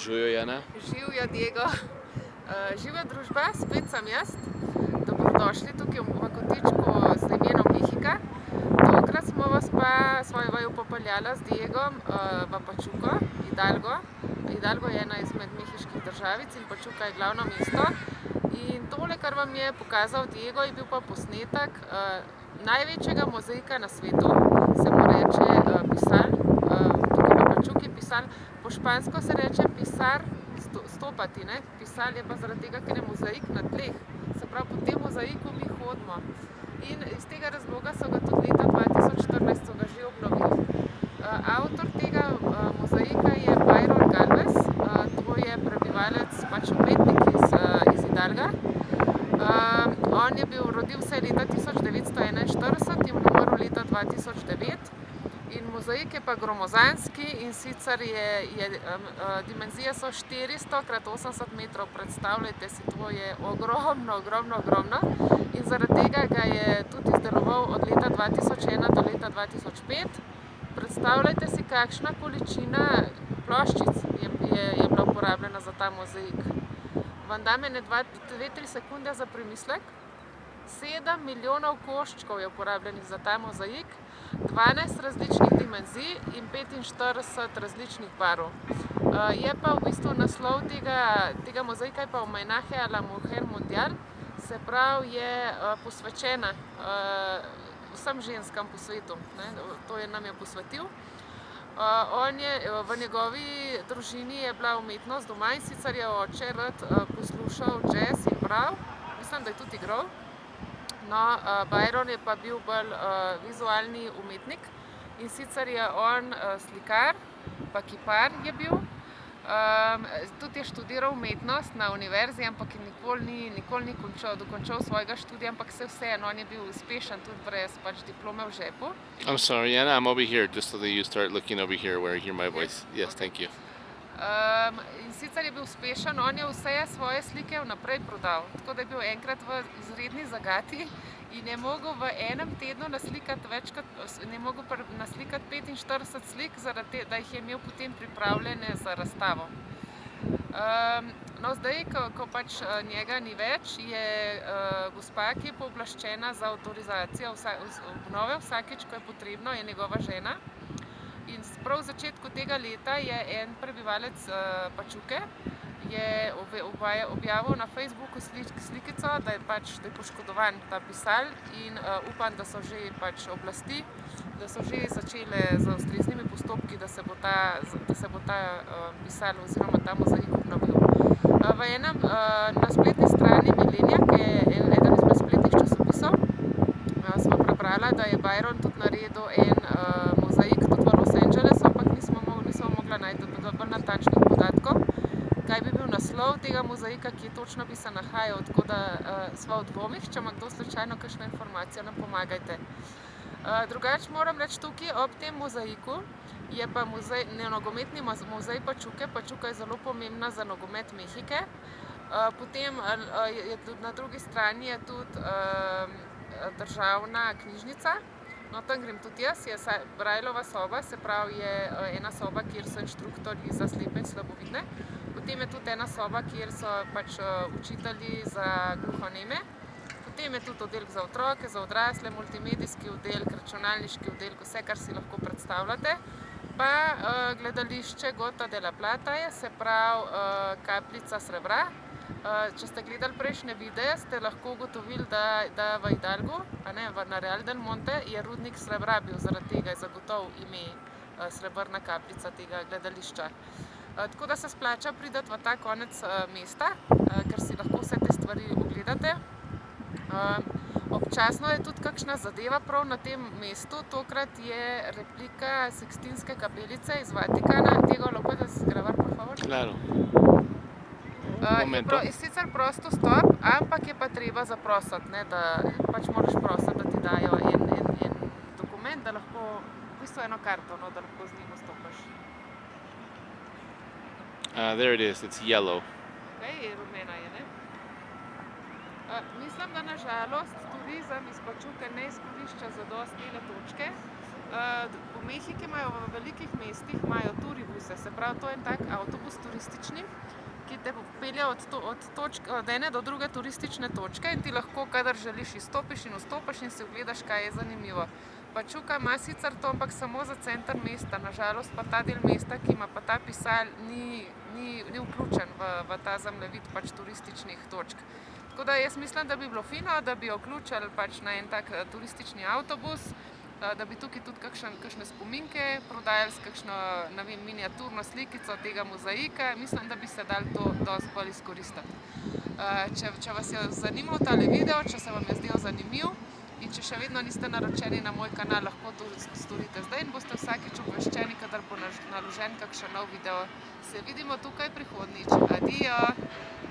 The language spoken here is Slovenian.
Živijo, Jana. Živijo, Diego. Živijo družba, spet sem jaz. Dobrodošli tukaj v kotičku z imenom Mehika. Tokrat smo vaju popeljala z Diegom v Pachuco, Hidalgo. Hidalgo je ena izmed mehiških državic in Pachuca je glavno mesto. In tole, kar vam je pokazal Diego, je bil pa posnetek največjega mozaika na svetu. Se mu reče pisal, tukaj v Pachuci pisal. Po špansko se reče pisar, stopati, ne? Pisal je pa zaradi tega, ker je mozaik na tleh. Se pravi, po tem mozaiku mi hodimo. In iz tega razloga so ga tudi leta 2014 že obnovili. Avtor tega mozaika je Byron Galvez, to je prebivalec, pač umetnik iz Hidalga. On je rodil se leta 1941 in umrl leta 2009. In mozaik je pa gromozanski, in sicer dimenzije so 400x80 metrov, predstavljajte si, to je ogromno. In zaradi tega ga je tudi izdeloval od leta 2001 do leta 2005. Predstavljajte si, kakšna količina ploščic je bila uporabljena za ta mozaik. Vam dam ene 2-3 sekunde za premislek. 7 milijonov koščkov je uporabljenih za ta mozaik, 12 različnih dimenzij in 45 različnih barv. Je pa v bistvu naslov tega mozaika je pa Homenaje a la mujer mundial, se pravi je posvečena vsem ženskam po svetu, to nam je posvetil. V njegovi družini je bila umetnost doma, in sicer je oče rad poslušal jazz in bral, mislim, da je tudi igral. No, Byron je pa bil bolj vizualni umetnik, in sicer je on slikar, pa kipar je bil. Tudi je študiral umetnost na univerzi, ampak nikoli ni dokončal svojega študija, ampak vseeno, on je bil uspešen tudi brez diplome v žepu. I'm sorry, Jana, I'm over here, just so that you start looking over here where you hear my voice. Yes, thank you. In sicer je bil uspešen, on je vse svoje slike vnaprej prodal, tako da je bil enkrat v izredni zagati in je mogel v enem tednu naslikati 45 slik, zaradi da jih je imel potem pripravljene za razstavo. No, zdaj, ko pač njega ni več, je gospa, ki je pooblaščena za avtorizacijo obnove vsakič, ko je potrebno, je njegova žena. In prav v začetku tega leta je en prebivalec Pachuce objavil na Facebooku slikico, da je poškodovan ta pisal, in upam, da so že oblasti, da so že začele z ustreznimi postopki, da se bo ta pisal oziroma ta mozaik obnovil. Na spletni strani Milenija, ki je eden izmed spletnih časopisov, smo prebrala, da je Byron tudi naredil en mozaik tudi v Los Angelesu, ampak nismo mogla najti bolj natančnih podatkov, kaj bi bil naslov tega mozaika, ki točno bi se nahajal, tako da sva v dvomih. Če ima kdo slučajno kakšno informacijo, nam pomagajte. Drugače moram reči, tukaj ob tem mozaiku je pa nogometni muzej Pachuce. Pachuca je zelo pomembna za nogomet Mehike. Potem na drugi strani je tudi državna knjižnica. No, tam grem tudi jaz, je Braillova soba, se pravi je ena soba, kjer so inštruktorji za slepe in slabovidne. Potem je tudi ena soba, kjer so učitelji za gluhoneme. Potem je tudi oddelek za otroke, za odrasle, multimedijski oddelek, računalniški oddelek, vse, kar si lahko predstavljate. Pa gledališče Gota de la Plata je, se pravi kapljica srebra. Če ste gledali prejšnje videe, ste lahko ugotovili, da v Hidalgu, na Real del Monte, je rudnik srebra bil, zaradi tega je zagotovo ime Srebrna kapljica tega gledališča. Tako da se splača priti v ta konec mesta, ker si lahko vse te stvari ogledate. Občasno je tudi kakšna zadeva prav na tem mestu, tokrat je replika Sikstinske kapelice iz Vatikana. Diego, ¿lo puedes grabar, por favor? Claro. Je sicer prosto vstop, ampak je pa treba zaprositi, da pač moraš prositi, da ti dajo en dokument, da lahko, v bistvu eno karto, da lahko z njim vstopaš. There it is, it's yellow. Okej, rumena je, ne? Mislim, da na žalost turizem iz Pachuce ne izkorišča zadosti te točke, V Mehiki imajo v velikih mestih imajo turibuse, se pravi, to je en tak avtobus turistični, ki te pelje od ene do druge turistične točke in ti lahko, kadar želiš, izstopiš in vstopiš in si ogledaš, kaj je zanimivo. Pačuka ima sicer to, ampak samo za center mesta, nažalost pa ta del mesta, ki ima pa ta pisal, ni vključen v ta zemljevid pač turističnih točk. Tako da jaz mislim, da bi bilo fino, da bi jo vključili pač na en tak turistični avtobus, da bi tukaj tudi kakšne spominke prodajali s kakšno, ne vem, miniaturno slikico tega mozaika. Mislim, da bi se dalo to dosti bolj izkoristiti. Če vas je zanimal tale video, če se vam je zdel zanimiv in če še vedno niste naročeni na moj kanal, lahko to storite zdaj in boste vsakič obveščeni, kadar bo naložen kakšen nov video. Se vidimo tukaj prihodnjič. Adijo!